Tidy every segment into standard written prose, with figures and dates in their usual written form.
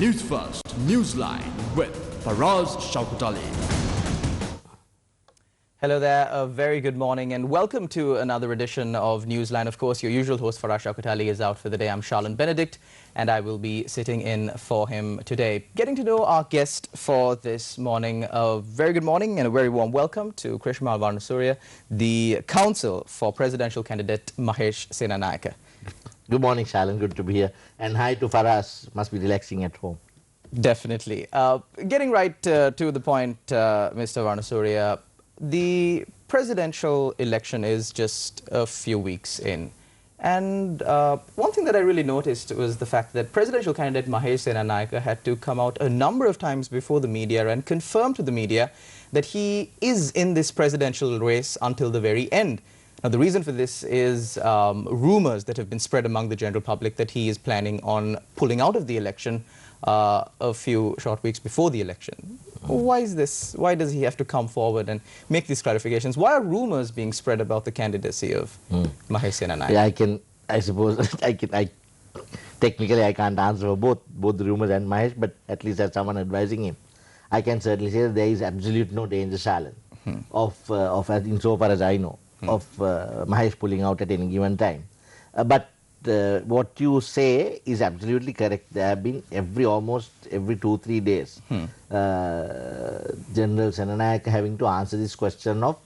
Newsfirst Newsline with Faraz Shaukat Ali. Hello there, a very good morning and welcome to another edition of Newsline. Of course, your usual host Faraz Shaukat Ali is out for the day. I'm Charlene Benedict and I will be sitting in for him today. Getting to know our guest for this morning, a very good morning and a very warm welcome to Krishmal Varnasuriya, the counsel for presidential candidate Mahesh Senanayake. Good morning, Charlene. Good to be here. And hi to Faraz. Must be relaxing at home. Definitely. Getting right to the point, Mr. Varnasuriya, the presidential election is just a few weeks in. And one thing that I really noticed was the fact that presidential candidate Mahesh Senanayake had to come out a number of times before the media and confirm to the media that he is in this presidential race until the very end. Now, the reason for this is rumors that have been spread among the general public that he is planning on pulling out of the election a few short weeks before the election. Why is this? Why does he have to come forward and make these clarifications? Why are rumors being spread about the candidacy of Mahesh Senanayake? Yeah, I suppose, technically I can't answer for both the rumors and Mahesh, but at least as someone advising him, I can certainly say that there is absolute no danger, Charlene, of insofar as I know, of Mahesh pulling out at any given time. But what you say is absolutely correct. There have been almost every 2-3 days, General Senanayake having to answer this question of,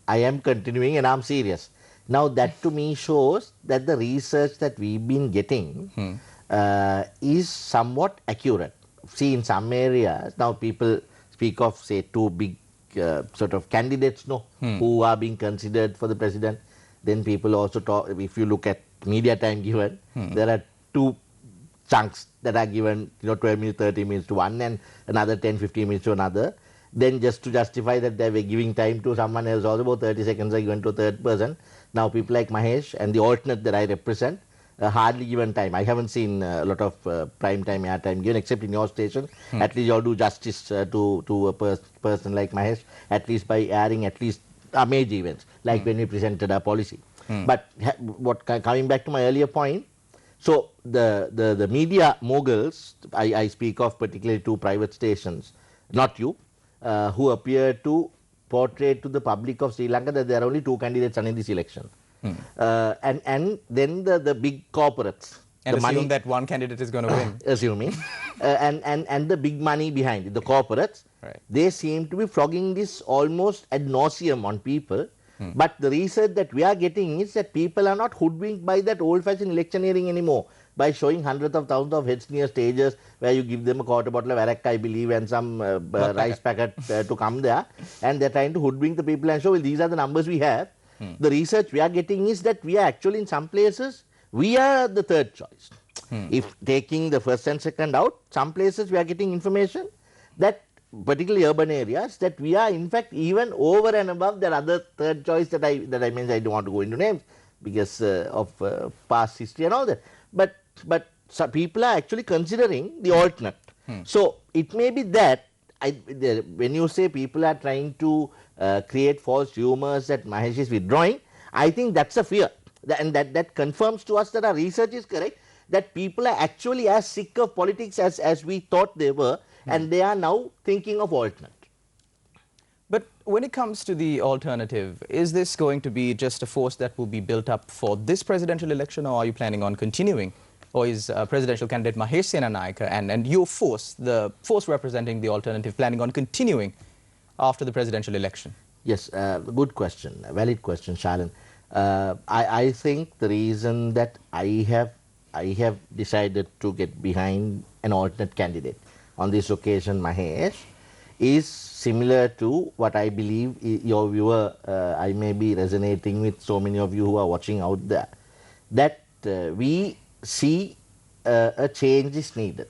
I am continuing and I'm serious. Now that to me shows that the research that we've been getting is somewhat accurate. See, in some areas, now people speak of, say, two big sort of candidates who are being considered for the president. Then people also talk, if you look at media time given, there are two chunks that are given, 12 minutes, 30 minutes to one and another 10, 15 minutes to another. Then just to justify that they were giving time to someone else, also about 30 seconds are given to a third person. Now people like Mahesh and the alternate that I represent, hardly given time. I haven't seen a lot of prime time, air time given, except in your station. At least you all do justice to a person like Mahesh, at least by airing at least major events, like when we presented our policy. But coming back to my earlier point, so the media moguls, I speak of particularly two private stations, not you, who appear to portray to the public of Sri Lanka that there are only two candidates running this election. And then the big corporates. And the assume money, that one candidate is going to win. Assuming. And the big money behind it, the corporates, they seem to be flogging this almost ad nauseum on people. But the research that we are getting is that people are not hoodwinked by that old-fashioned electioneering anymore, by showing hundreds of thousands of heads near stages where you give them a quarter bottle of arak, I believe, and some rice packet to come there, and they're trying to hoodwink the people and show, well, these are the numbers we have. The research we are getting is that we are actually in some places, we are the third choice. If taking the first and second out, some places we are getting information that particularly urban areas, that we are in fact even over and above the other third choice that I mentioned. I don't want to go into names because of past history and all that. But some people are actually considering the alternate. So it may be that when you say people are trying to create false rumors that Mahesh is withdrawing, I think that's a fear. And that confirms to us that our research is correct, that people are actually as sick of politics as we thought they were, and they are now thinking of alternate. But when it comes to the alternative, is this going to be just a force that will be built up for this presidential election, or are you planning on continuing? Or is presidential candidate Mahesh Senanayake and your force, the force representing the alternative, planning on continuing after the presidential election? Yes, good question, a valid question, Charlene. I think the reason that I have decided to get behind an alternate candidate on this occasion, Mahesh, is similar to what I believe your viewer, I may be resonating with so many of you who are watching out there, that we see a change is needed.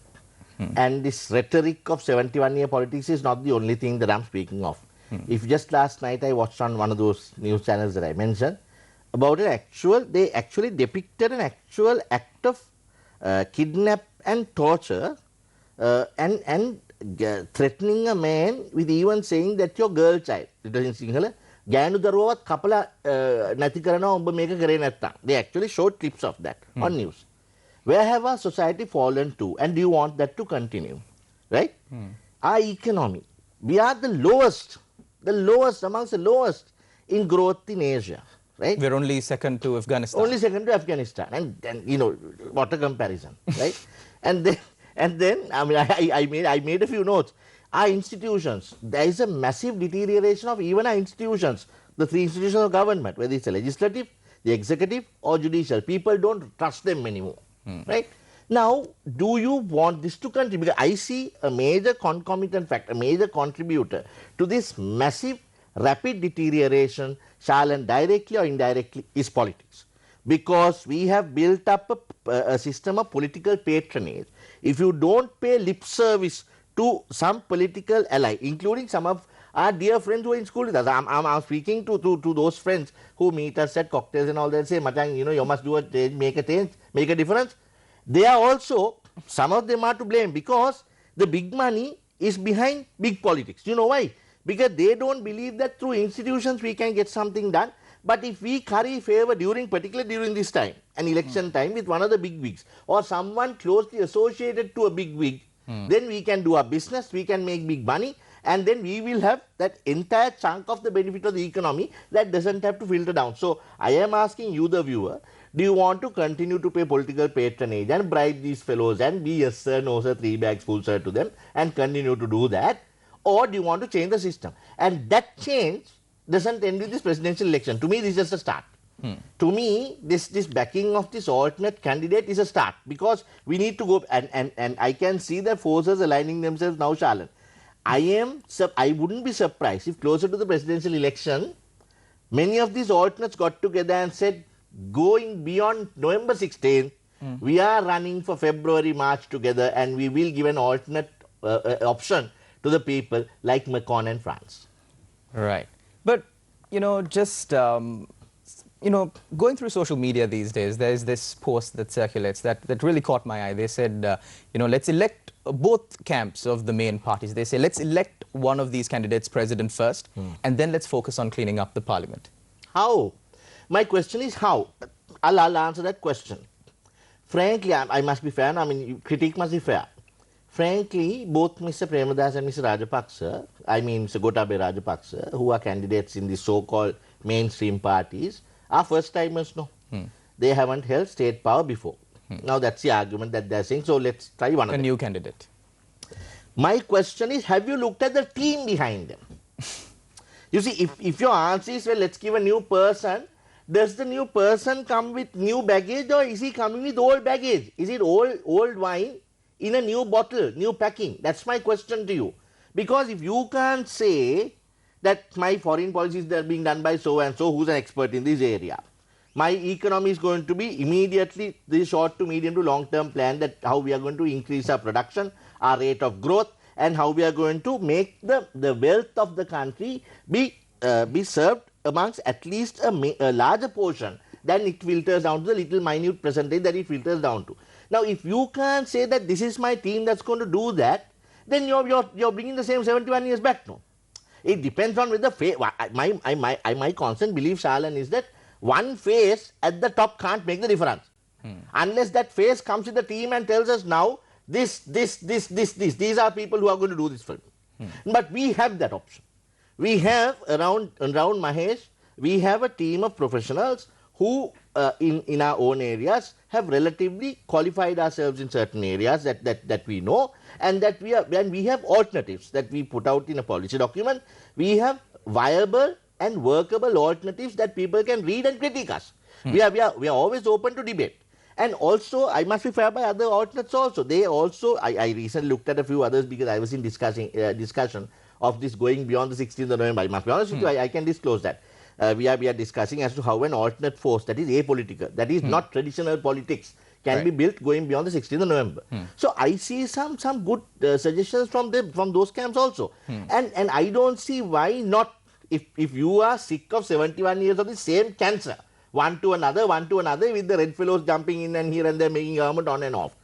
And this rhetoric of 71-year politics is not the only thing that I'm speaking of. If just last night I watched on one of those news channels that I mentioned, about they actually depicted an actual act of kidnap and torture and threatening a man with even saying that your girl child, it is in Sinhala, ගෑනු දරුවවත් කපලා නැති කරනවා ඔබ මේක කරේ නැත්තම්. They actually showed clips of that on news. Where have our society fallen to, and do you want that to continue? Right? Our economy, we are the lowest amongst the lowest in growth in Asia. Right? We're only second to Afghanistan. Only second to Afghanistan, and you know what a comparison, right? and then I mean I made a few notes. Our institutions, there is a massive deterioration of even our institutions, the three institutions of government, whether it's the legislative, the executive, or judicial. People don't trust them anymore, right? Now, do you want this to continue? Because I see a major concomitant factor, a major contributor to this massive rapid deterioration, Shalan, directly or indirectly, is politics. Because we have built up a system of political patronage. If you don't pay lip service to some political ally, including some of our dear friends who are in school with us, I'm speaking to those friends who meet us at cocktails and all that, say, Matang, you know, you must do a change, make a difference. They are also, some of them are to blame because the big money is behind big politics. You know why? Because they don't believe that through institutions we can get something done. But if we curry favor particularly during this time, an election time with one of the big wigs or someone closely associated to a big wig, then we can do our business, we can make big money, and then we will have that entire chunk of the benefit of the economy that doesn't have to filter down. So I am asking you, the viewer, do you want to continue to pay political patronage and bribe these fellows and be yes sir, no sir, 3 bags full sir to them and continue to do that? Or do you want to change the system? And that change doesn't end with this presidential election. To me, this is just a start. To me, this backing of this alternate candidate is a start because we need to go, and I can see the forces aligning themselves now, Shalan. I wouldn't be surprised if closer to the presidential election, many of these alternates got together and said, going beyond November 16th, we are running for February, March together, and we will give an alternate option to the people like Macron and France. Right. But, you know, just, you know, going through social media these days, there's this post that circulates that really caught my eye. They said, you know, let's elect both camps of the main parties. They say, let's elect one of these candidates president first, and then let's focus on cleaning up the parliament. How? My question is how? I'll answer that question. Frankly, I must be fair. I mean, critique must be fair. Frankly, both Mr. Premadas and Mr. Rajapaksa, I mean Mr. Gotabaya Rajapaksa, who are candidates in the so-called mainstream parties, are first-timers, no. They haven't held state power before. Now, that's the argument that they're saying. So, let's try one of them. A new candidate. My question is, have you looked at the team behind them? You see, if your answer is, well, let's give a new person, does the new person come with new baggage or is he coming with old baggage? Is it old wine in a new bottle, new packing? That's my question to you. Because if you can't say that my foreign policies are being done by so and so, who's an expert in this area, my economy is going to be immediately the short to medium to long term plan that how we are going to increase our production, our rate of growth, and how we are going to make the wealth of the country be served amongst at least a larger portion than it filters down to the little minute percentage that it filters down to. Now, if you can't say that this is my team that's going to do that, then you're bringing the same 71 years back, no? It depends on whether my constant belief, Shalan, is that one face at the top can't make the difference. Unless that face comes with the team and tells us now, these are people who are going to do this for me. But we have that option. We have around Mahesh, we have a team of professionals who in our own areas have relatively qualified ourselves in certain areas that we know, and that we have alternatives that we put out in a policy document. We have viable and workable alternatives that people can read and critique us. We are always open to debate. And also, I must be fair by other alternates also. They also, I recently looked at a few others because I was in discussion of this going beyond the 16th of November. I must be honest with you, I can disclose that. We are discussing as to how an alternate force that is apolitical, that is not traditional politics, can be built going beyond the 16th of November. So I see some good suggestions from those camps also. And I don't see why not, if you are sick of 71 years of the same cancer, one to another, with the red fellows jumping in and here and there making government on and off.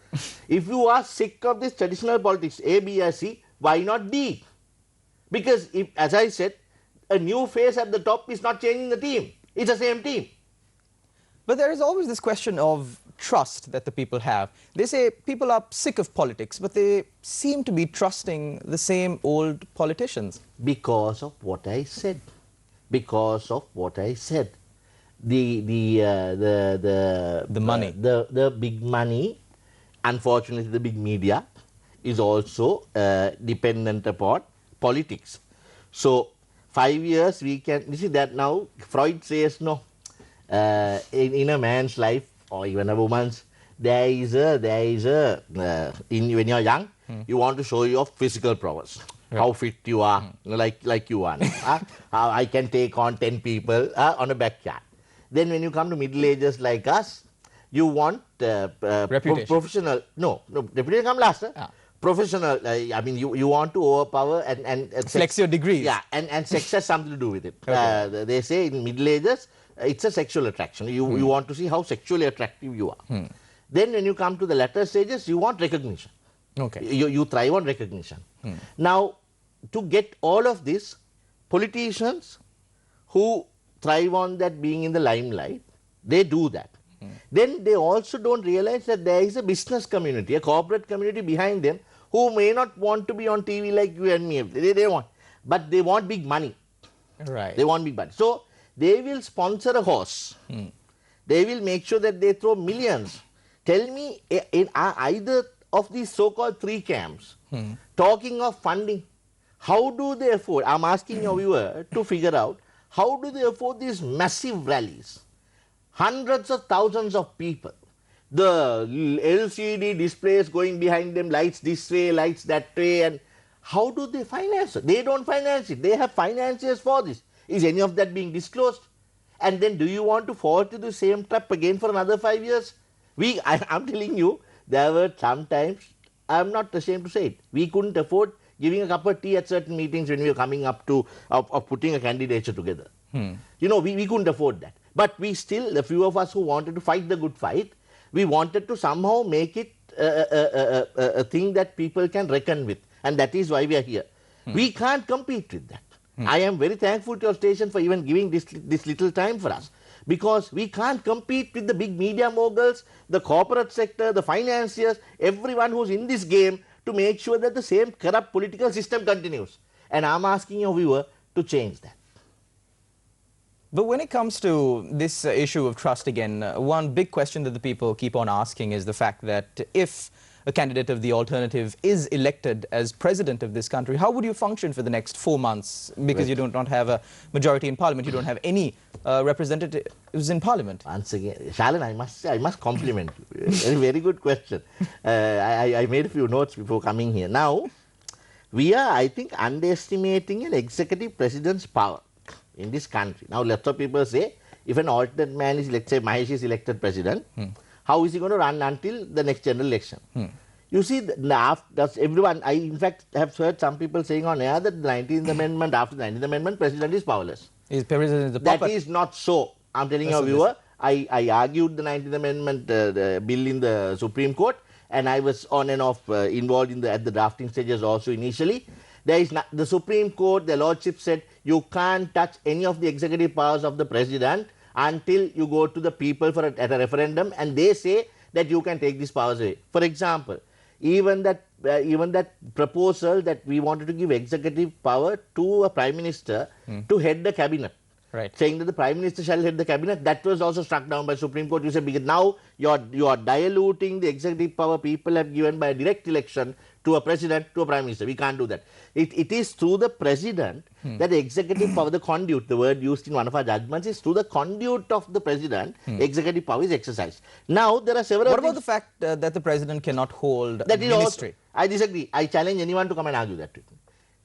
If you are sick of this traditional politics, A, B, or C, why not D? Because, as I said, a new face at the top is not changing the team. It's the same team. But there is always this question of trust that the people have. They say people are sick of politics, but they seem to be trusting the same old politicians. Because of what I said. Because of what I said. The money. The big money, unfortunately the big media, is also dependent upon politics. So 5 years we can, you see that now Freud says no, in a man's life or even a woman's, there is a when you're young, you want to show your physical prowess. Right. How fit you are, like you are. How I can take on 10 people on a backyard. Then when you come to middle ages like us, you want professional. No, reputation come last. Professional. I mean, you want to overpower and flex your degrees. Yeah, and sex has something to do with it. Okay. They say in middle ages, it's a sexual attraction. You want to see how sexually attractive you are. Then when you come to the latter stages, you want recognition. Okay. You thrive on recognition. Now, to get all of this, politicians who thrive on that being in the limelight, they do that. Then they also don't realize that there is a business community, a corporate community behind them who may not want to be on TV like you and me. They want, but they want big money. Right. They want big money. So they will sponsor a horse. They will make sure that they throw millions. Tell me, in either of these so-called three camps, talking of funding, how do they afford? I'm asking your viewer to figure out, how do they afford these massive rallies? Hundreds of thousands of people. The LCD displays going behind them, lights this way, lights that way, and how do they finance it? They don't finance it. They have financiers for this. Is any of that being disclosed? And then do you want to fall to the same trap again for another 5 years? I'm telling you, there were sometimes, I'm not ashamed to say it, we couldn't afford giving a cup of tea at certain meetings when we were coming up to of putting a candidature together. You know, we couldn't afford that. But we still, the few of us who wanted to fight the good fight, we wanted to somehow make it a thing that people can reckon with. And that is why we are here. We can't compete with that. I am very thankful to your station for even giving this little time for us. Because we can't compete with the big media moguls, the corporate sector, the financiers, everyone who's in this game to make sure that the same corrupt political system continues. And I'm asking your viewer to change that. But when it comes to this issue of trust again, one big question that the people keep on asking is the fact that if a candidate of the alternative is elected as president of this country, how would you function for the next 4 months? Because you do not have a majority in parliament, you don't have any representatives in parliament. Once again, Shalan, I must compliment you. Very good question. I made a few notes before coming here. Now, we are, I think, underestimating an executive president's power in this country. Now, lots of people say, if an alternate man is, let's say, Mahesh is elected president, how is he going to run until the next general election? You see, everyone, I in fact have heard some people saying on air that the 19th Amendment, after the 19th Amendment, president is powerless. That is not so. I'm telling your viewer, I argued the 19th Amendment bill in the Supreme Court, and I was on and off involved at the drafting stages also initially. There is the Supreme Court, the Lordship said, you can't touch any of the executive powers of the president until you go to the people at a referendum, and they say that you can take these powers away. For example, even that proposal that we wanted to give executive power to a prime minister to head the cabinet, saying that the prime minister shall head the cabinet, that was also struck down by Supreme Court. You say, because now you are diluting the executive power people have given by a direct election to a president, to a prime minister. We can't do that. It is through the president that the executive power, the conduit, the word used in one of our judgments is through the conduit of the president, executive power is exercised. Now, there are several What about the fact that the president cannot hold that ministry? I disagree. I challenge anyone to come and argue that with me.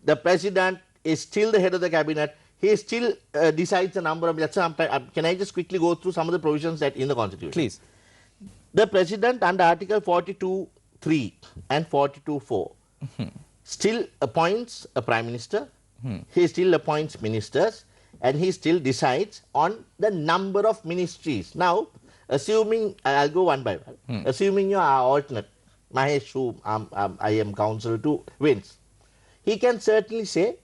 The president is still the head of the cabinet. He still decides the number of... Can I just quickly go through some of the provisions that in the Constitution? Please. The president under Article 42.3 and 42.4 still appoints a prime minister, he still appoints ministers, and he still decides on the number of ministries. Now, assuming, I'll go one by one, assuming you are alternate, Mahesh, who I am counsel to, wins, he can certainly say,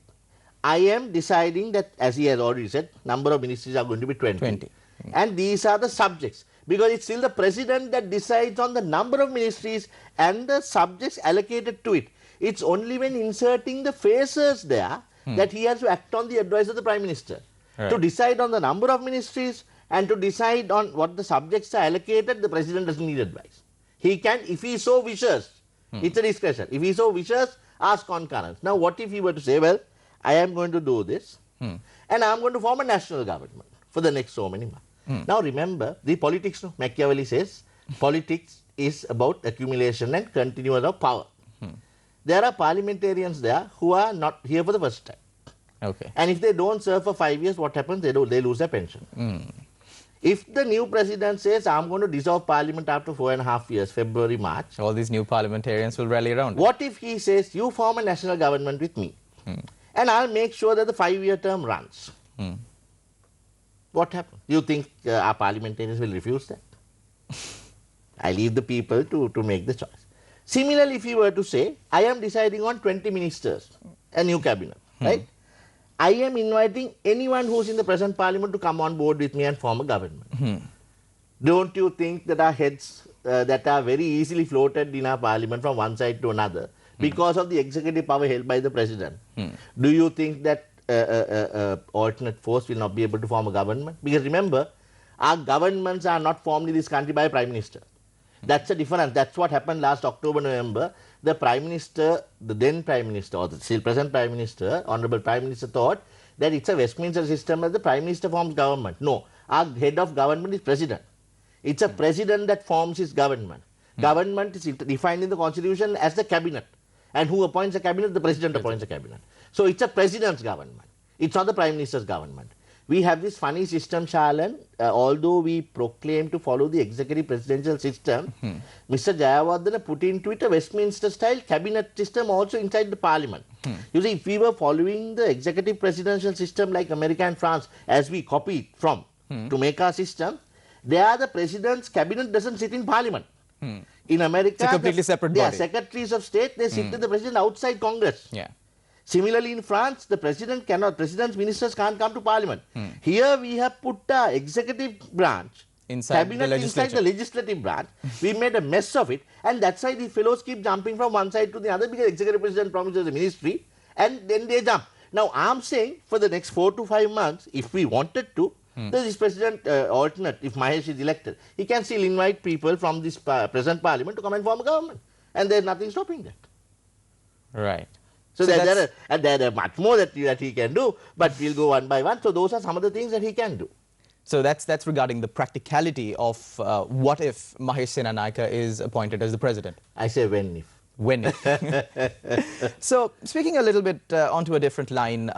I am deciding that, as he has already said, number of ministries are going to be 20. And these are the subjects. because it's still the president that decides on the number of ministries and the subjects allocated to it. It's only when inserting the phases there that he has to act on the advice of the Prime Minister. Right. To decide on the number of ministries and to decide on what the subjects are allocated, the president doesn't need advice. He can, if he so wishes, it's a discretion. If he so wishes, ask concurrence. Now, what if he were to say, well, I am going to do this and I am going to form a national government for the next so many months. Now, remember, the politics, Machiavelli says, politics is about accumulation and continuance of power. There are parliamentarians there who are not here for the first time. Okay. And if they don't serve for 5 years, what happens? They lose their pension. If the new president says, I'm going to dissolve parliament after 4.5 years, February, March. All these new parliamentarians will rally around. What if he says, you form a national government with me and I'll make sure that the 5-year term runs? What happens? You think our parliamentarians will refuse that? I leave the people to make the choice. Similarly, if he were to say, I am deciding on 20 ministers, a new cabinet, right? I am inviting anyone who's in the present parliament to come on board with me and form a government. Don't you think that our heads that are very easily floated in our parliament from one side to another because of the executive power held by the president, do you think that alternate force will not be able to form a government? Because remember, our governments are not formed in this country by a prime minister. That's a difference. That's what happened last October, November. The Prime Minister, the then Prime Minister, or the still present Prime Minister, Honourable Prime Minister, thought that it's a Westminster system that the Prime Minister forms government. No, our head of government is President. It's a President that forms his government. Government is defined in the Constitution as the Cabinet. And who appoints a Cabinet? The President appoints a Cabinet. So it's a President's government. It's not the Prime Minister's government. We have this funny system, Shalan, although we proclaim to follow the executive presidential system, Mr. Jayawardena put into it a Westminster style cabinet system also inside the parliament. You see, if we were following the executive presidential system like America and France, as we copied from to make our system, there the president's cabinet doesn't sit in parliament. In America, it's a completely separate body. They are secretaries of state, they sit with the president outside Congress. Yeah. Similarly, in France, the president's ministers can't come to parliament. Here we have put the executive branch, cabinet inside the legislative branch. We made a mess of it, and that's why the fellows keep jumping from one side to the other because executive president promises a ministry, and then they jump. Now, I'm saying for the next 4 to 5 months, if we wanted to, this president alternate, if Mahesh is elected, he can still invite people from this present parliament to come and form a government, and there's nothing stopping that. Right. So there are much more that he can do, but we'll go one by one. So those are some of the things that he can do. So that's regarding the practicality of what if Mahesh Senanayake is appointed as the president? I say when if. When if. So speaking a little bit onto a different line,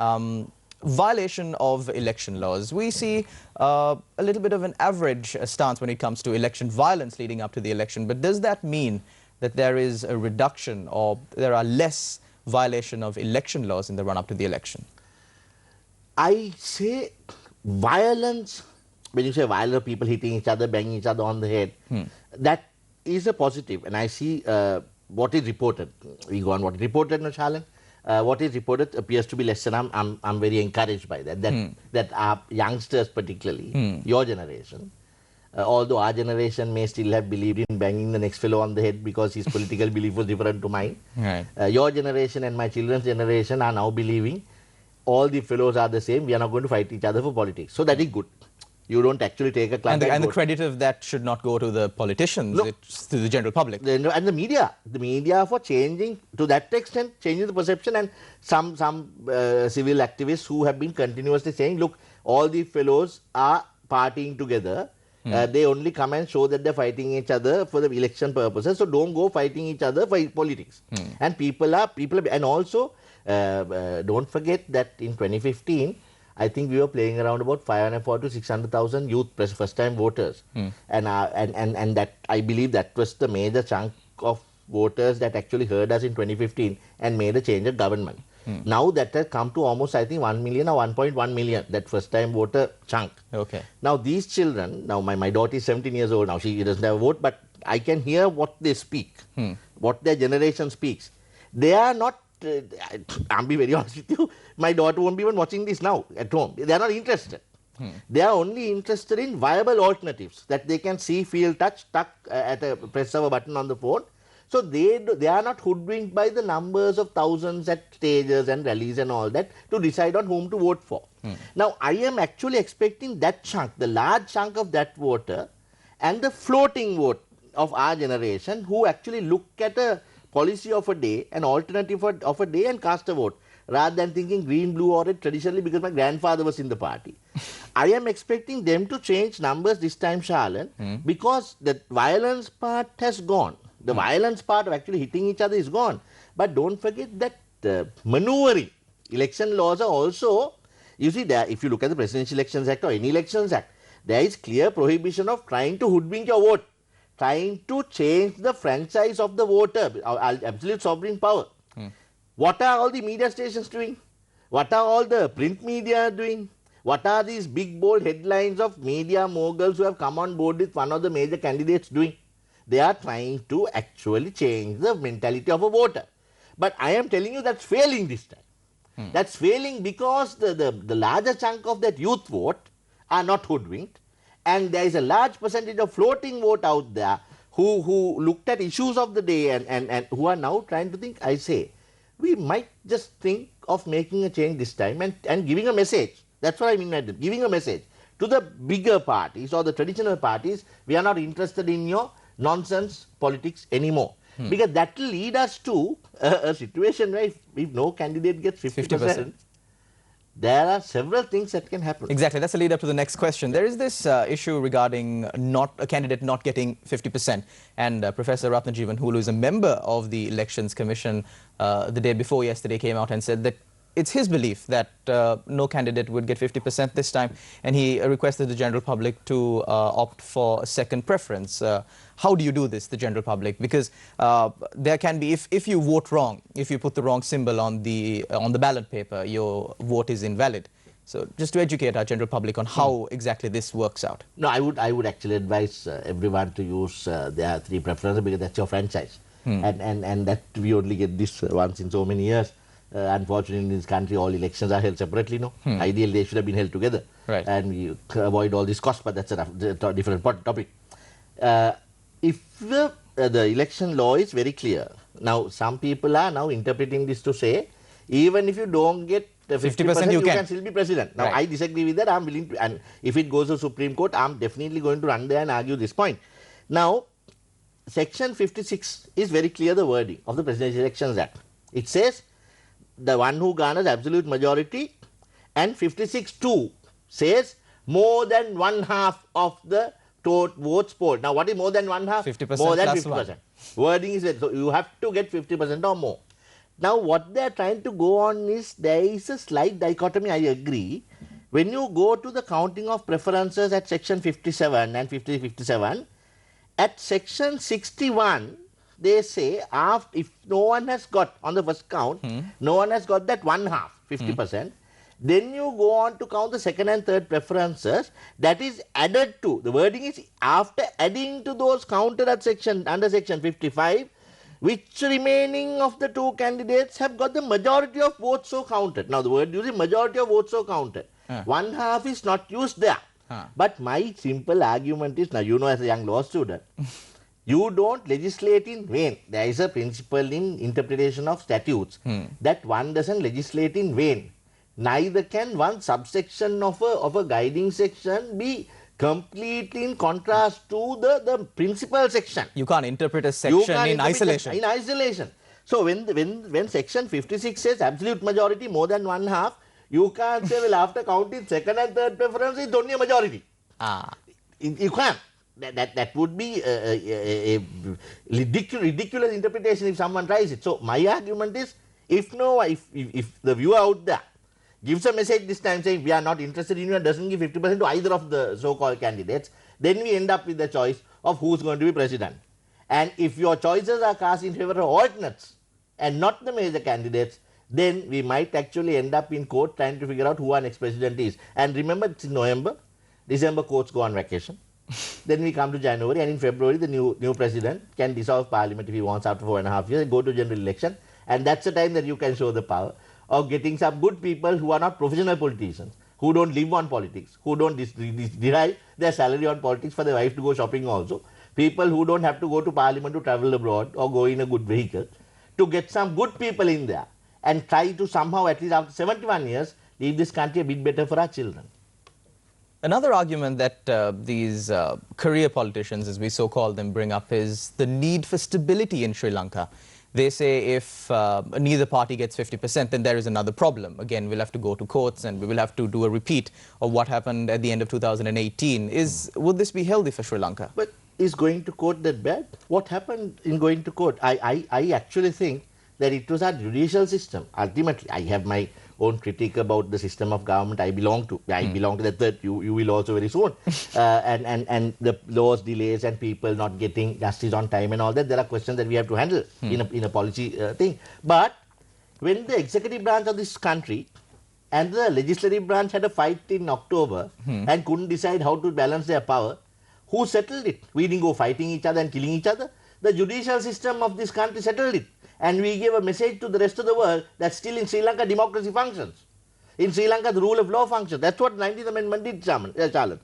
violation of election laws. We see a little bit of an average stance when it comes to election violence leading up to the election. But does that mean that there is a reduction or there are less violation of election laws in the run-up to the election? I say violence, when you say violence, people hitting each other, banging each other on the head, that is a positive. And I see what is reported. We go on what is reported, no challenge. What is reported appears to be less, and I'm very encouraged by that. That our youngsters, particularly, your generation, although our generation may still have believed in banging the next fellow on the head because his political belief was different to mine. Right. Your generation and my children's generation are now believing all the fellows are the same. We are not going to fight each other for politics. So that is good. You don't actually take a club and the credit of that should not go to the politicians, no, it's to the general public. And the media for changing, to that extent, changing the perception, and some civil activists who have been continuously saying, look, all the fellows are partying together. They only come and show that they're fighting each other for the election purposes. So don't go fighting each other for politics. And people are, and also don't forget that in 2015, I think we were playing around about 540 to 600,000 youth first-time voters, and that I believe that was the major chunk of voters that actually heard us in 2015 and made a change of government. Now that has come to almost, I think, 1 million or 1.1 million, that first-time voter chunk. Okay. Now these children, now my daughter is 17 years old now, she doesn't have a vote, but I can hear what they speak, what their generation speaks. They are not, I'll be very honest with you, my daughter won't be even watching this now at home. They are not interested. They are only interested in viable alternatives that they can see, feel, touch, tuck at a press of a button on the phone. So they are not hoodwinked by the numbers of thousands at stages and rallies and all that to decide on whom to vote for. Now, I am actually expecting that chunk, the large chunk of that voter and the floating vote of our generation who actually look at a policy of a day, an alternative of a day and cast a vote rather than thinking green, blue or red traditionally because my grandfather was in the party. I am expecting them to change numbers this time, Shalan, because the violence part has gone. The violence part of actually hitting each other is gone. But don't forget that maneuvering, election laws are also, you see, there, if you look at the Presidential Elections Act or any Elections Act, there is clear prohibition of trying to hoodwink your vote, trying to change the franchise of the voter, absolute sovereign power. What are all the media stations doing? What are all the print media doing? What are these big bold headlines of media moguls who have come on board with one of the major candidates doing? They are trying to actually change the mentality of a voter. But I am telling you that's failing this time. That's failing because the larger chunk of that youth vote are not hoodwinked, and there is a large percentage of floating vote out there who looked at issues of the day and who are now trying to think, I say, we might just think of making a change this time and giving a message. That's what I mean by that, giving a message to the bigger parties or the traditional parties. We are not interested in your nonsense politics anymore. Because that will lead us to a situation where if no candidate gets 50%, there are several things that can happen. Exactly. That's a lead up to the next question. There is this issue regarding a candidate not getting 50%. And Professor Ratnajeevan Hulu is a member of the Elections Commission the day before yesterday came out and said that it's his belief that no candidate would get 50% this time, and he requested the general public to opt for a second preference. How do you do this, the general public? Because there can be, if you vote wrong, if you put the wrong symbol on the ballot paper, your vote is invalid. So just to educate our general public on how exactly this works out. No, I would actually advise everyone to use their three preferences because that's your franchise. And that we only get this once in so many years. Unfortunately, in this country, all elections are held separately. No, ideally they should have been held together, right? And we avoid all this cost. But that's a different topic. If the election law is very clear, now some people are now interpreting this to say, even if you don't get 50%, you can still be president. Now, I disagree with that. I'm willing to, and if it goes to Supreme Court, I'm definitely going to run there and argue this point. Now, Section 56 is very clear, the wording of the Presidential Elections Act. It says the one who garners absolute majority, and 56(2) says more than one half of the votes polled. Now, what is more than one half? 50% more than plus 50%. Wording is that, so you have to get 50% or more. Now, what they are trying to go on is there is a slight dichotomy, I agree. When you go to the counting of preferences at Section 57 and 57, at Section 61, they say if no one has got, on the first count, no one has got that one half, 50%, then you go on to count the second and third preferences, that is added to, the wording is after adding to those counted at under Section 55, which remaining of the two candidates have got the majority of votes so counted. Now, the word using majority of votes so counted. One half is not used there. But my simple argument is, now you know as a young law student, you don't legislate in vain. There is a principle in interpretation of statutes that one doesn't legislate in vain. Neither can one subsection of a guiding section be completely in contrast to the principal section. You can't interpret a section in isolation. In isolation. So when Section 56 says absolute majority more than one half, you can't say, well, after counting second and third preference, it's only a majority. You can't. That would be a ridiculous interpretation if someone tries it. So my argument is, if the viewer out there gives a message this time saying we are not interested in you and doesn't give 50% to either of the so-called candidates, then we end up with the choice of who's going to be president. And if your choices are cast in favor of alternates and not the major candidates, then we might actually end up in court trying to figure out who our next president is. And remember, it's in November. December courts go on vacation. Then we come to January, and in February the new president can dissolve parliament if he wants after 4.5 years and go to general election. And that's the time that you can show the power of getting some good people who are not professional politicians, who don't live on politics, who don't derive their salary on politics for their wife to go shopping also, people who don't have to go to parliament to travel abroad or go in a good vehicle, to get some good people in there and try to somehow, at least after 71 years, leave this country a bit better for our children. Another argument that these career politicians, as we so call them, bring up is the need for stability in Sri Lanka. They say if neither party gets 50%, then there is another problem. Again, we'll have to go to courts and we will have to do a repeat of what happened at the end of 2018. Would this be healthy for Sri Lanka? But is going to court that bad? What happened in going to court? I actually think that it was our judicial system. Ultimately, I have my own critique about the system of government I belong to. I belong to the third, you will also very soon. And the laws, delays and people not getting justice on time and all that, there are questions that we have to handle in a policy thing. But when the executive branch of this country and the legislative branch had a fight in October and couldn't decide how to balance their power, who settled it? We didn't go fighting each other and killing each other. The judicial system of this country settled it. And we gave a message to the rest of the world that still in Sri Lanka democracy functions. In Sri Lanka the rule of law functions. That's what 19th Amendment did, Charlotte.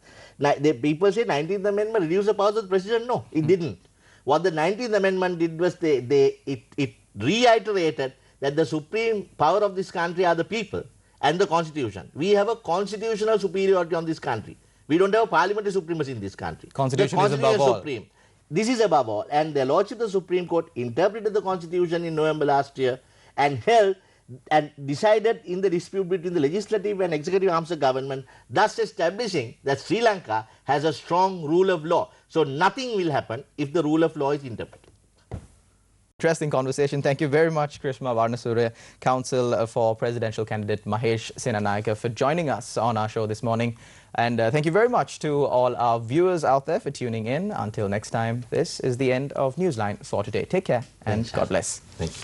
People say 19th Amendment reduced the powers of the President. No, it didn't. What the 19th Amendment did was it reiterated that the supreme power of this country are the people and the Constitution. We have a constitutional superiority on this country. We don't have a parliamentary supremacy in this country. Constitution is above all. Supreme. This is above all, and the Lordship of the Supreme Court interpreted the Constitution in November last year and held and decided in the dispute between the legislative and executive arms of government, thus establishing that Sri Lanka has a strong rule of law. So nothing will happen if the rule of law is interpreted. Interesting conversation. Thank you very much, Krishma Varnasurya, counsel for presidential candidate Mahesh Senanayake, for joining us on our show this morning. And thank you very much to all our viewers out there for tuning in. Until next time, this is the end of Newsline for today. Take care and God bless. Thank you.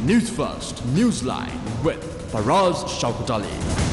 News First, Newsline with Faraz Shaukat Ali.